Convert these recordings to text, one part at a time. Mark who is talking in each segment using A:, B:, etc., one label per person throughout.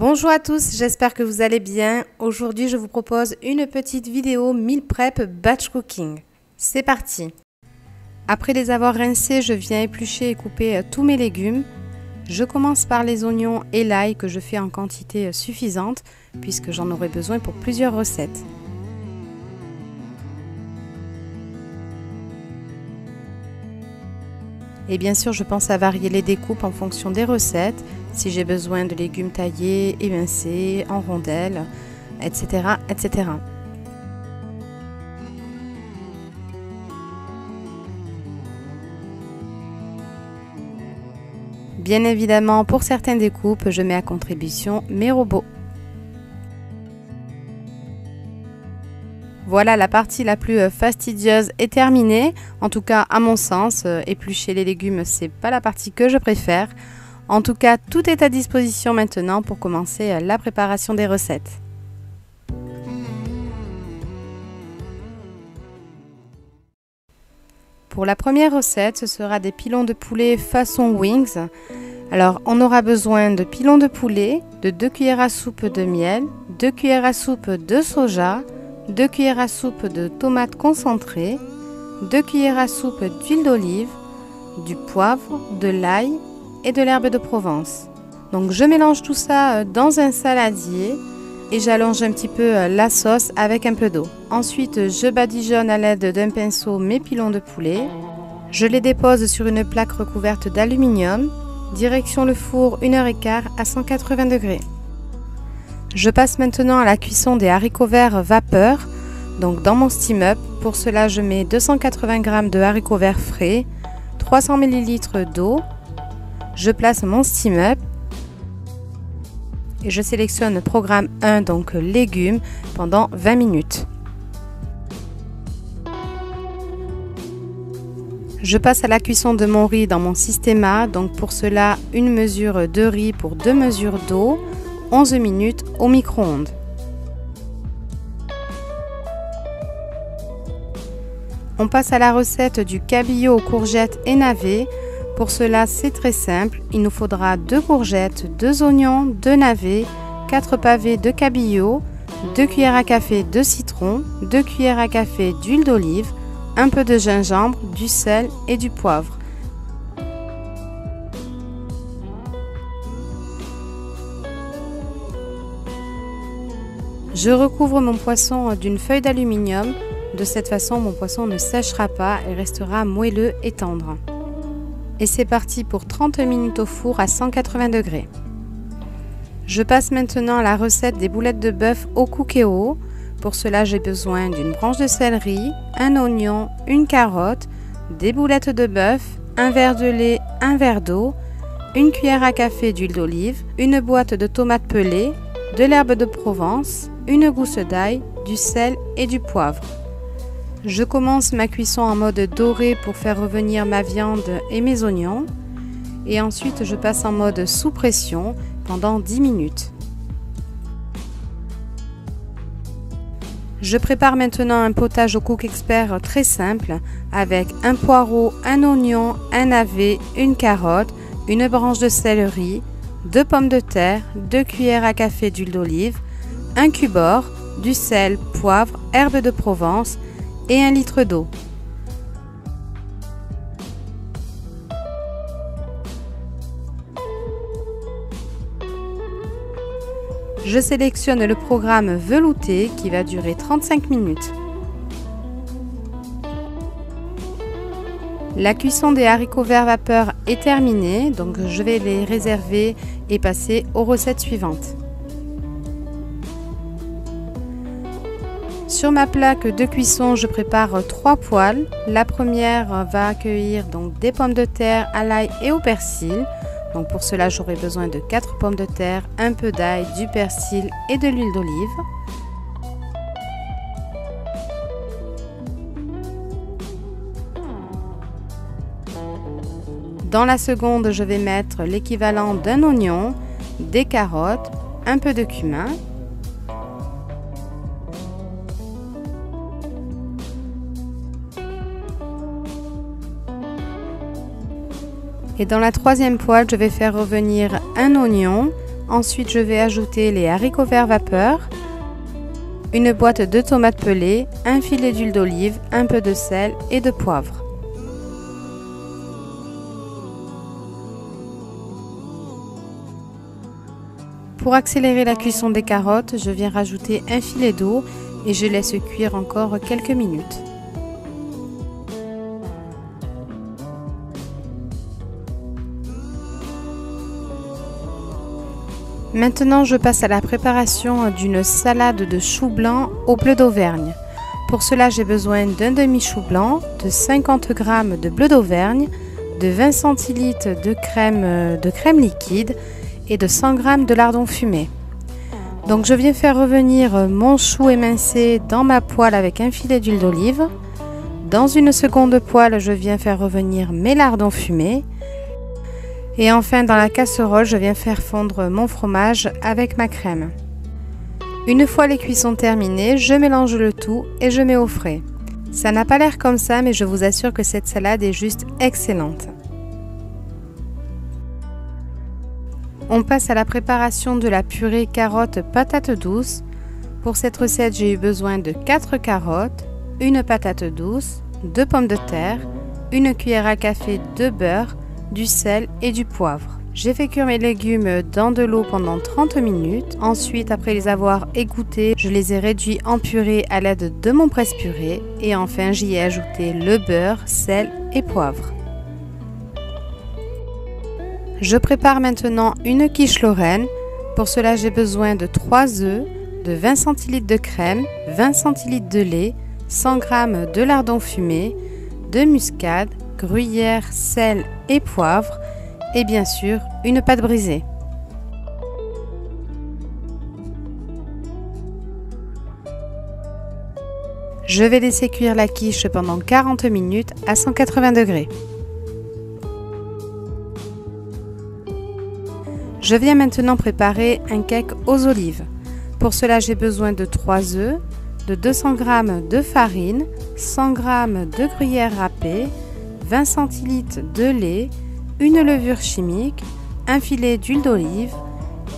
A: Bonjour à tous, j'espère que vous allez bien. Aujourd'hui, je vous propose une petite vidéo meal prep batch cooking. C'est parti! Après les avoir rincés, je viens éplucher et couper tous mes légumes. Je commence par les oignons et l'ail que je fais en quantité suffisante puisque j'en aurai besoin pour plusieurs recettes. Et bien sûr, je pense à varier les découpes en fonction des recettes, si j'ai besoin de légumes taillés, émincés, en rondelles, etc., etc. Bien évidemment, pour certaines découpes, je mets à contribution mes robots. Voilà, la partie la plus fastidieuse est terminée. En tout cas, à mon sens, éplucher les légumes, c'est pas la partie que je préfère. En tout cas, tout est à disposition maintenant pour commencer la préparation des recettes. Pour la première recette, ce sera des pilons de poulet façon wings. Alors, on aura besoin de pilons de poulet, de 2 cuillères à soupe de miel, 2 cuillères à soupe de soja, 2 cuillères à soupe de tomates concentrées, 2 cuillères à soupe d'huile d'olive, du poivre, de l'ail et de l'herbe de Provence. Donc je mélange tout ça dans un saladier et j'allonge un petit peu la sauce avec un peu d'eau. Ensuite, je badigeonne à l'aide d'un pinceau mes pilons de poulet. Je les dépose sur une plaque recouverte d'aluminium. Direction le four 1h15 à 180 degrés. Je passe maintenant à la cuisson des haricots verts vapeur, donc dans mon steam up. Pour cela, je mets 280 g de haricots verts frais, 300 ml d'eau. Je place mon steam up et je sélectionne programme 1, donc légumes, pendant 20 minutes. Je passe à la cuisson de mon riz dans mon Systema, donc pour cela, une mesure de riz pour 2 mesures d'eau. 11 minutes au micro-ondes. On passe à la recette du cabillaud aux courgettes et navets. Pour cela, c'est très simple. Il nous faudra 2 courgettes, 2 oignons, 2 navets, 4 pavés de cabillaud, 2 cuillères à café de citron, 2 cuillères à café d'huile d'olive, un peu de gingembre, du sel et du poivre. Je recouvre mon poisson d'une feuille d'aluminium. De cette façon, mon poisson ne séchera pas et restera moelleux et tendre. Et c'est parti pour 30 minutes au four à 180 degrés. Je passe maintenant à la recette des boulettes de bœuf au cookéo. Pour cela, j'ai besoin d'une branche de céleri, un oignon, une carotte, des boulettes de bœuf, un verre de lait, un verre d'eau, une cuillère à café d'huile d'olive, une boîte de tomates pelées, de l'herbe de Provence, une gousse d'ail, du sel et du poivre. Je commence ma cuisson en mode doré pour faire revenir ma viande et mes oignons. Et ensuite, je passe en mode sous pression pendant 10 minutes. Je prépare maintenant un potage au Cook Expert très simple avec un poireau, un oignon, un navet, une carotte, une branche de céleri, 2 pommes de terre, 2 cuillères à café d'huile d'olive, un cube-or, du sel, poivre, herbe de Provence et 1 litre d'eau. Je sélectionne le programme velouté qui va durer 35 minutes. La cuisson des haricots verts vapeur est terminée, donc je vais les réserver et passer aux recettes suivantes. Sur ma plaque de cuisson, je prépare 3 poêles. La première va accueillir donc des pommes de terre à l'ail et au persil. Donc pour cela, j'aurai besoin de 4 pommes de terre, un peu d'ail, du persil et de l'huile d'olive. Dans la seconde, je vais mettre l'équivalent d'un oignon, des carottes, un peu de cumin. Et dans la troisième poêle, je vais faire revenir un oignon, Ensuite, je vais ajouter les haricots verts vapeur, une boîte de tomates pelées, un filet d'huile d'olive, un peu de sel et de poivre. Pour accélérer la cuisson des carottes, je viens rajouter un filet d'eau et je laisse cuire encore quelques minutes. Maintenant, je passe à la préparation d'une salade de choux blancs au bleu d'Auvergne. Pour cela, j'ai besoin d'un demi-chou blanc, de 50 g de bleu d'Auvergne, de 20 centilitres de crème liquide et de 100 g de lardons fumés. Donc je viens faire revenir mon chou émincé dans ma poêle avec un filet d'huile d'olive. Dans une seconde poêle, je viens faire revenir mes lardons fumés. Et enfin, dans la casserole, je viens faire fondre mon fromage avec ma crème. Une fois les cuissons terminées, je mélange le tout et je mets au frais. Ça n'a pas l'air comme ça, mais je vous assure que cette salade est juste excellente. On passe à la préparation de la purée carottes patates douces. Pour cette recette, j'ai eu besoin de 4 carottes, une patate douce, 2 pommes de terre, une cuillère à café de beurre, du sel et du poivre. J'ai fait cuire mes légumes dans de l'eau pendant 30 minutes. Ensuite, après les avoir égouttés, je les ai réduits en purée à l'aide de mon presse-purée. Et enfin, j'y ai ajouté le beurre, sel et poivre. Je prépare maintenant une quiche Lorraine. Pour cela, j'ai besoin de 3 œufs, de 20 centilitres de crème, 20 centilitres de lait, 100 g de lardons fumés, de muscade, gruyère, sel et poivre et bien sûr une pâte brisée. Je vais laisser cuire la quiche pendant 40 minutes à 180 degrés. Je viens maintenant préparer un cake aux olives. Pour cela, j'ai besoin de 3 œufs, de 200 g de farine, 100 g de gruyère râpée, 20 centilitres de lait, une levure chimique, un filet d'huile d'olive,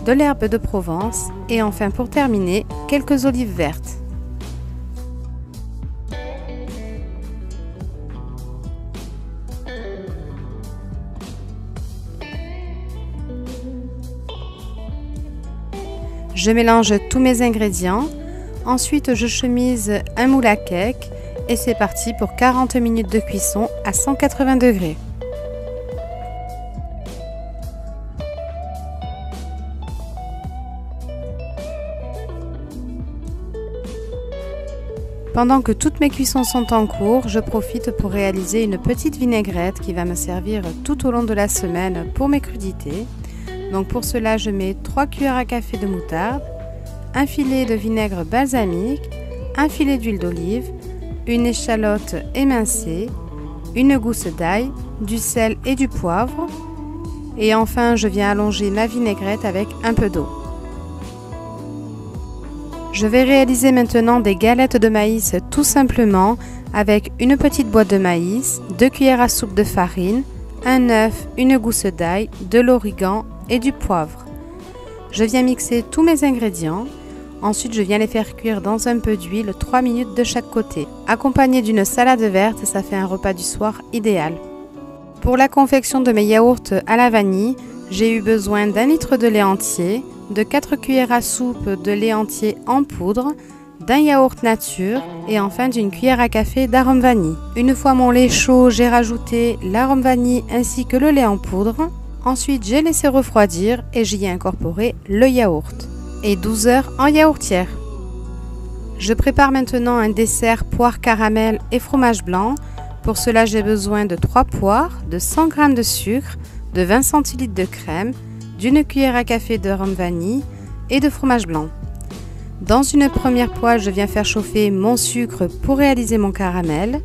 A: de l'herbe de Provence et enfin pour terminer, quelques olives vertes. Je mélange tous mes ingrédients. Ensuite, je chemise un moule à cake et c'est parti pour 40 minutes de cuisson à 180 degrés. Pendant que toutes mes cuissons sont en cours, je profite pour réaliser une petite vinaigrette qui va me servir tout au long de la semaine pour mes crudités. Donc pour cela, je mets 3 cuillères à café de moutarde, un filet de vinaigre balsamique, un filet d'huile d'olive, une échalote émincée, une gousse d'ail, du sel et du poivre. Et enfin, je viens allonger ma vinaigrette avec un peu d'eau. Je vais réaliser maintenant des galettes de maïs tout simplement avec une petite boîte de maïs, 2 cuillères à soupe de farine, un œuf, une gousse d'ail, de l'origan et du poivre. Je viens mixer tous mes ingrédients. Ensuite, je viens les faire cuire dans un peu d'huile 3 minutes de chaque côté. Accompagné d'une salade verte, ça fait un repas du soir idéal. Pour la confection de mes yaourts à la vanille, j'ai eu besoin d'1 litre de lait entier, de 4 cuillères à soupe de lait entier en poudre, d'un yaourt nature et enfin d'une cuillère à café d'arôme vanille. Une fois mon lait chaud, j'ai rajouté l'arôme vanille ainsi que le lait en poudre. Ensuite, j'ai laissé refroidir et j'y ai incorporé le yaourt. Et 12 heures en yaourtière. Je prépare maintenant un dessert poire caramel et fromage blanc. Pour cela, j'ai besoin de 3 poires, de 100 g de sucre, de 20 centilitres de crème, d'une cuillère à café d'arôme vanille et de fromage blanc. Dans une première poêle, je viens faire chauffer mon sucre pour réaliser mon caramel.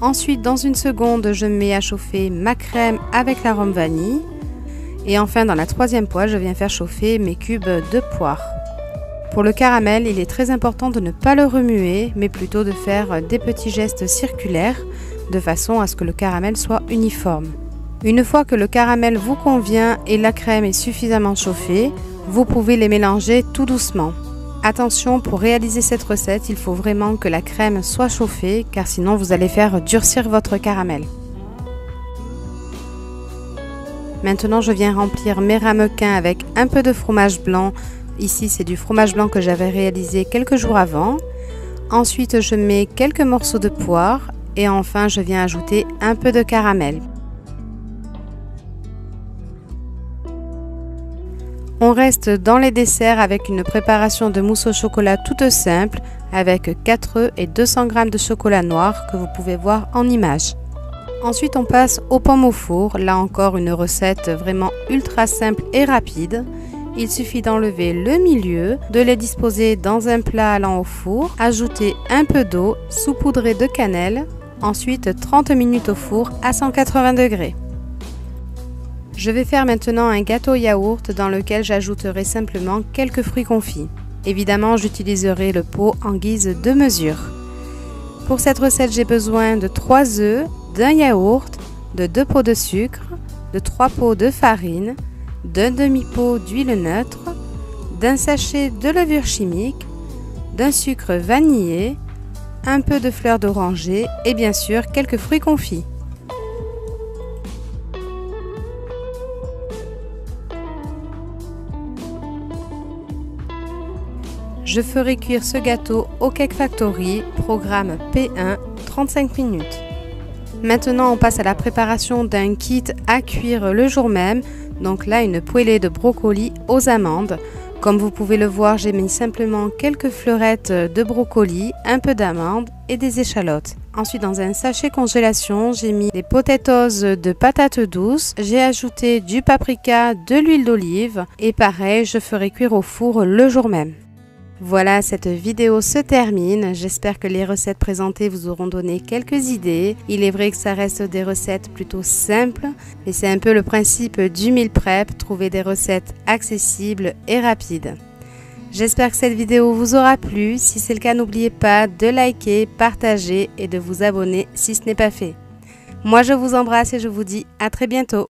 A: Ensuite, dans une seconde, je mets à chauffer ma crème avec l'arôme vanille. Et enfin, dans la troisième poêle, je viens faire chauffer mes cubes de poire. Pour le caramel, il est très important de ne pas le remuer, mais plutôt de faire des petits gestes circulaires, de façon à ce que le caramel soit uniforme. Une fois que le caramel vous convient et la crème est suffisamment chauffée, vous pouvez les mélanger tout doucement. Attention, pour réaliser cette recette, il faut vraiment que la crème soit chauffée car sinon vous allez faire durcir votre caramel. Maintenant, je viens remplir mes ramequins avec un peu de fromage blanc. Ici, c'est du fromage blanc que j'avais réalisé quelques jours avant. Ensuite, je mets quelques morceaux de poire et enfin, je viens ajouter un peu de caramel. On reste dans les desserts avec une préparation de mousse au chocolat toute simple avec 4 œufs et 200 g de chocolat noir que vous pouvez voir en image. Ensuite, on passe aux pommes au four. Là encore, une recette vraiment ultra simple et rapide. Il suffit d'enlever le milieu, de les disposer dans un plat allant au four, ajouter un peu d'eau, saupoudrer de cannelle, ensuite 30 minutes au four à 180 degrés. Je vais faire maintenant un gâteau yaourt dans lequel j'ajouterai simplement quelques fruits confits. Évidemment, j'utiliserai le pot en guise de mesure. Pour cette recette, j'ai besoin de 3 œufs, d'un yaourt, de 2 pots de sucre, de 3 pots de farine, d'un demi-pot d'huile neutre, d'un sachet de levure chimique, d'un sucre vanillé, un peu de fleur d'oranger et bien sûr quelques fruits confits. Je ferai cuire ce gâteau au Cake Factory, programme P1, 35 minutes. Maintenant, on passe à la préparation d'un kit à cuire le jour même. Donc là, une poêlée de brocoli aux amandes. Comme vous pouvez le voir, j'ai mis simplement quelques fleurettes de brocoli, un peu d'amandes et des échalotes. Ensuite, dans un sachet congélation, j'ai mis des potatoes de patates douces. J'ai ajouté du paprika, de l'huile d'olive et pareil, je ferai cuire au four le jour même. Voilà, cette vidéo se termine. J'espère que les recettes présentées vous auront donné quelques idées. Il est vrai que ça reste des recettes plutôt simples, mais c'est un peu le principe du meal prep, trouver des recettes accessibles et rapides. J'espère que cette vidéo vous aura plu. Si c'est le cas, n'oubliez pas de liker, partager et de vous abonner si ce n'est pas fait. Moi, je vous embrasse et je vous dis à très bientôt.